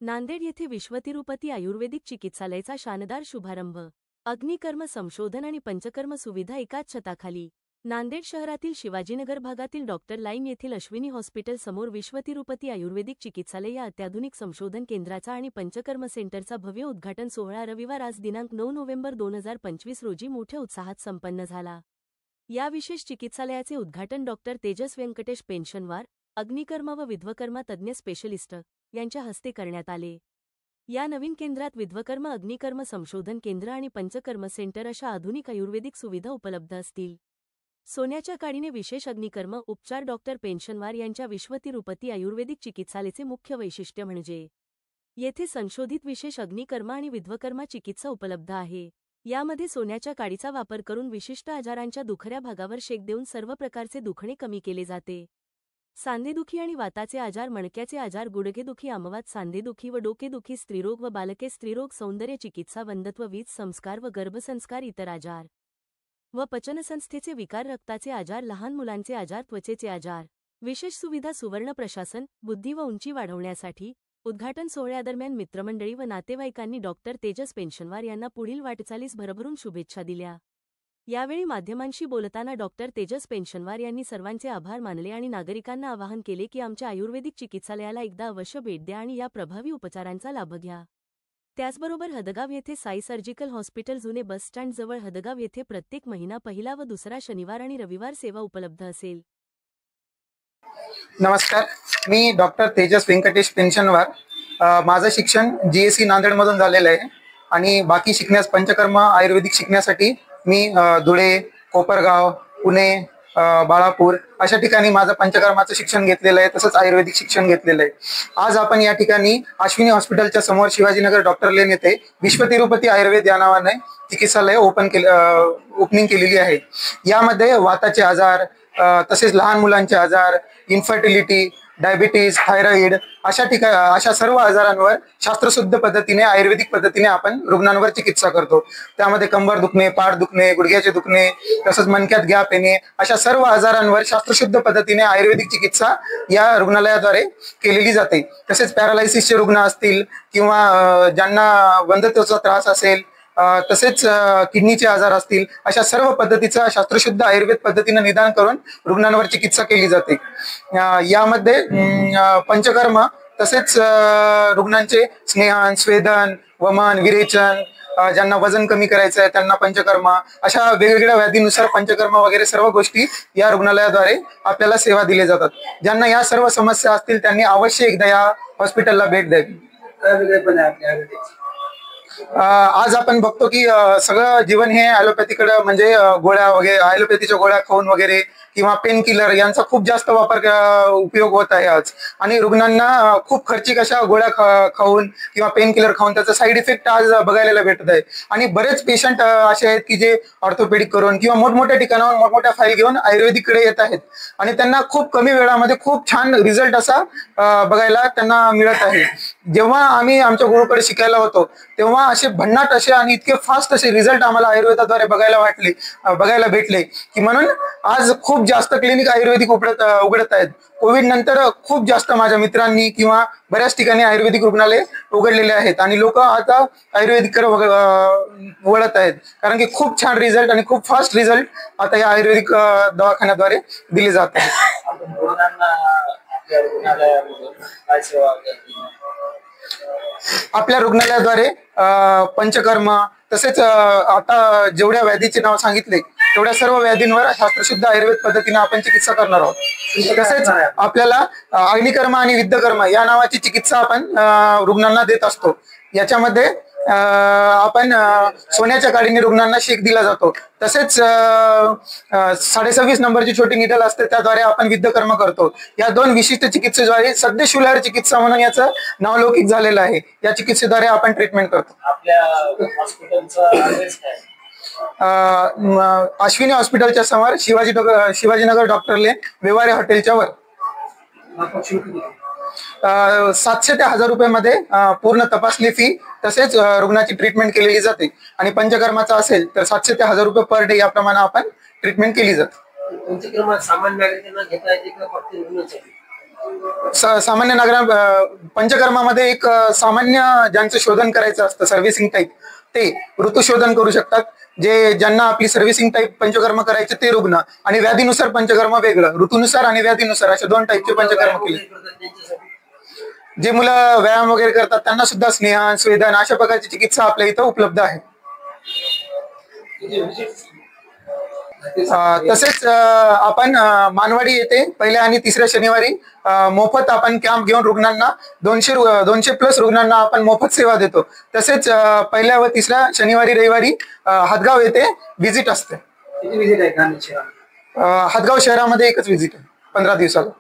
नांदेड येथे विश्वतिरुपती आयुर्वेदिक चिकित्सालयाचा शानदार शुभारंभ। अग्निकर्म संशोधन आणि पंचकर्म सुविधा एकाच छताखाली। नांदेड शहरातील शिवाजीनगर भागातील डॉक्टर लाईन येथील अश्विनी हॉस्पिटल समोर विश्वतिरुपती आयुर्वेदिक चिकित्सालय या अत्याधुनिक संशोधन केंद्राचा आणि पंचकर्म सेंटरचा भव्य उद्घाटन सोहळा रविवार आज दिनांक 9 नोव्हेंबर 2025 रोजी मोठ्या उत्साहात संपन्न झाला। या विशेष चिकित्सालयाचे उद्घाटन डॉक्टर तेजस व्यंकटेश पेन्शनवार, अग्निकर्म व विध्वकर्मा तज्ज्ञ स्पेशलिस्ट यांच्या हस्ते करण्यात आले। या नवीन केंद्रात विध्वकर्म, अग्निकर्म संशोधन केंद्र आणि पंचकर्म सेंटर अशा आधुनिक आयुर्वेदिक सुविधा उपलब्ध असतील। सोन्याच्या काडीने विशेष अग्निकर्म उपचार डॉक्टर पेन्शनवार यांच्या विश्वतिरुपती आयुर्वेदिक चिकित्सालयाचे मुख्य वैशिष्ट्य म्हणजे येथे संशोधित विशेष अग्निकर्म आणि विध्वकर्मा चिकित्सा उपलब्ध आहे। यामध्ये सोन्याच्या काडीचा वापर करून विशिष्ट आजारांच्या दुखऱ्या भागावर शेक देऊन सर्व प्रकारचे दुखणे कमी केले जाते। सांधेदुखी आणि वाताचे आजार, मणक्याचे आजार, गुडघेदुखी, आमवात, सांधेदुखी व डोकेदुखी, स्त्रीरोग व बालके, स्त्रीरोग, सौंदर्य चिकित्सा, वंध्यत्व, वीज संस्कार व गर्भसंस्कार, इतर आजार व पचनसंस्थेचे विकार, रक्ताचे आजार, लहान मुलांचे आजार, त्वचेचे आजार। विशेष सुविधा सुवर्ण प्रशासन, बुद्धी व उंची वाढवण्यासाठी। उद्घाटन सोहळ्यादरम्यान मित्रमंडळी व नातेवाईकांनी डॉक्टर तेजस पेन्शनवार यांना पुढील वाटचालीस भरभरून शुभेच्छा दिल्या। यावेळी माध्यमांशी बोलताना डॉक्टर तेजस पेन्शनवार यांनी सर्वांचे आभार मानले आणि नागरिकांना आवाहन केले की आमच्या आयुर्वेदिक चिकित्सालयाला एकदा अवश्य भेट द्या आणि या प्रभावी उपचारांचा लाभ घ्या। त्याचबरोबर हदगाव येथे साई सर्जिकल हॉस्पिटल जुने बस स्टँड जवळ हदगाव येथे प्रत्येक महिना पहिला व दुसरा शनिवार आणि रविवार सेवा उपलब्ध असेल। नमस्कार, मी डॉक्टर तेजस व्यंकटेश पेन्शनवार। माझं शिक्षण जीएससी नांदेड मधून झालेलं आहे आणि बाकी शिकण्यास पंचकर्म आयुर्वेदिक शिकण्यासाठी मी धुळे, कोपरगाव, पुणे, बाळापूर अशा ठिकाणी माझं पंचकर्माचं शिक्षण घेतलेलं आहे, तसंच आयुर्वेदिक शिक्षण घेतलेलं आहे। आज आपण या ठिकाणी अश्विनी हॉस्पिटलच्या समोर शिवाजीनगर डॉक्टर लेन येथे विश्वतिरुपती आयुर्वेद या नावाने चिकित्सालय ओपनिंग केलेली आहे। यामध्ये वाताचे आजार, तसेच लहान मुलांचे आजार, इन्फर्टिलिटी, डायबिटीज, थायरॉइड अशा सर्व आजारांवर शास्त्रशुद्ध पद्धतीने, आयुर्वेदिक पद्धतीने आपण रुग्णांवर चिकित्सा करतो। त्यामध्ये कंबर दुखणे, पाठ दुखणे, गुडघ्याचे दुखणे, तसंच मणक्यात गॅप येणे अशा सर्व आजारांवर शास्त्रशुद्ध पद्धतीने आयुर्वेदिक चिकित्सा या रुग्णालयाद्वारे केलेली जाते। तसेच पॅरालायसिसचे रुग्ण असतील किंवा ज्यांना वंध्यत्वाचा त्रास असेल, तसेच किडनीचे आजार असतील, अशा सर्व पद्धतीचा शास्त्रशुद्ध आयुर्वेद पद्धतीने निदान करून रुग्णांवर चिकित्सा केली जाते। यामध्ये पंचकर्म तसेच रुग्णांचे स्नेहन, स्वेदन, वमन, विरेचन, ज्यांना वजन कमी करायचं आहे त्यांना पंचकर्म, अशा वेगवेगळ्या व्याधीनुसार पंचकर्म वगैरे सर्व गोष्टी या रुग्णालयाद्वारे आपल्याला सेवा दिल्या जातात। ज्यांना या सर्व समस्या असतील त्यांनी अवश्य एकदा या हॉस्पिटलला भेट द्यावी। आज आपण बघतो की सगळं जीवन हे ॲलोपॅथीकडे म्हणजे गोळ्या वगैरे, ॲलोपॅथीच्या गोळ्या खाऊन वगैरे किंवा पेन किलर यांचा खूप जास्त उपयोग होत आहे आज। आणि रुग्णांना खूप खर्चिक अशा गोळ्या खाऊन किंवा पेन किलर खाऊन त्याचा साईड इफेक्ट आज बघायला भेटत आहे। आणि बरेच पेशंट असे आहेत की जे ऑर्थोपेडिक करून किंवा मोठमोठ्या ठिकाणाहून मोठमोठ्या फाईल घेऊन आयुर्वेदिककडे येत आहेत आणि त्यांना खूप कमी वेळामध्ये खूप छान रिझल्ट असा बघायला त्यांना मिळत आहे। जेव्हा आम्ही आमच्या गुरुकडे शिकायला होतो तेव्हा असे भन्नाट असे आणि इतके फास्ट असे रिझल्ट आम्हाला आयुर्वेदाद्वारे बघायला भेटले की म्हणून आज खूप जास्त क्लिनिक आयुर्वेदिक उघडत आहेत। कोविड नंतर खूप जास्त माझ्या मित्रांनी किंवा बऱ्याच ठिकाणी आयुर्वेदिक रुग्णालय उघडलेले आहेत आणि लोक आता आयुर्वेदिककडे वळत आहेत, कारण की खूप छान रिझल्ट आणि खूप फास्ट रिझल्ट आता या आयुर्वेदिक दवाखान्याद्वारे दिले जात आहेत। आपल्या रुग्णालयाद्वारे पंचकर्म तसेच आता जेवढ्या व्याधीचे नाव सांगितले तेवढ्या सर्व व्याधींवर शास्त्रशुद्ध आयुर्वेद पद्धतीने आपण चिकित्सा करणार आहोत। तसेच आपल्याला अग्निकर्म आणि विध्वकर्म या नावाची चिकित्सा आपण रुग्णांना देत असतो। याच्यामध्ये आपण सोन्याच्या काडीने रुग्णांना शेक दिला जातो। तसेच 26.5 नंबरची छोटी निडल असते, त्याद्वारे आपण विध्वकर्म करतो। या दोन विशिष्ट चिकित्सेद्वारे सध्या शूलहर चिकित्सा म्हणून याचं नावलौकिक झालेलं आहे। या चिकित्सेद्वारे आपण ट्रीटमेंट करतो। आपल्या हॉस्पिटलचा ऍड्रेस काय? अश्विनी हॉस्पिटलच्या समोर शिवाजीनगर डॉक्टर लेन, व्यवहारे हॉटेलच्या वर। 700 ते 1000 रुपयामध्ये पूर्ण तपासणी फी तसेच रुग्णाची ट्रीटमेंट केलेली जाते। आणि पंचकर्माचा असेल तर 700 ते 1000 रुपये पर डे याप्रमाणे आपण ट्रीटमेंट केली जाते। पंचकर्म सामान्य नागरिकांना घेता येते का फक्त रुग्णांसाठी? सामान्य पंचकर्मामध्ये एक सामान्य ज्यांचं शोधन करायचं असतं सर्व्हिसिंग टाईप, ते ऋतुशोधन करू शकतात. ज्यांना आपली सर्व्हिसिंग टाईप पंचकर्म करायचे ते रुग्ण, आणि व्याधीनुसार पंचकर्म वेगळं, ऋतूनुसार आणि व्याधीनुसार अशा 2 टाईपचे पंचकर्म केले. जे मुलं व्यायाम वगैरे करतात त्यांना सुद्धा स्नेहन, स्वेदन अशा प्रकारची चिकित्सा आपल्या इथं उपलब्ध आहे. तसेच आपण मानवाडी येथे पहिल्या आणि तिसऱ्या शनिवारी मोफत आपण कॅम्प घेऊन रुग्णांना 200+ रुग्णांना आपण मोफत सेवा देतो. तसेच पहिल्या व तिसऱ्या शनिवारी रविवारी हदगाव येथे व्हिजिट असते. हातगाव शहरामध्ये एकच व्हिजिट आहे 15 दिवसाला.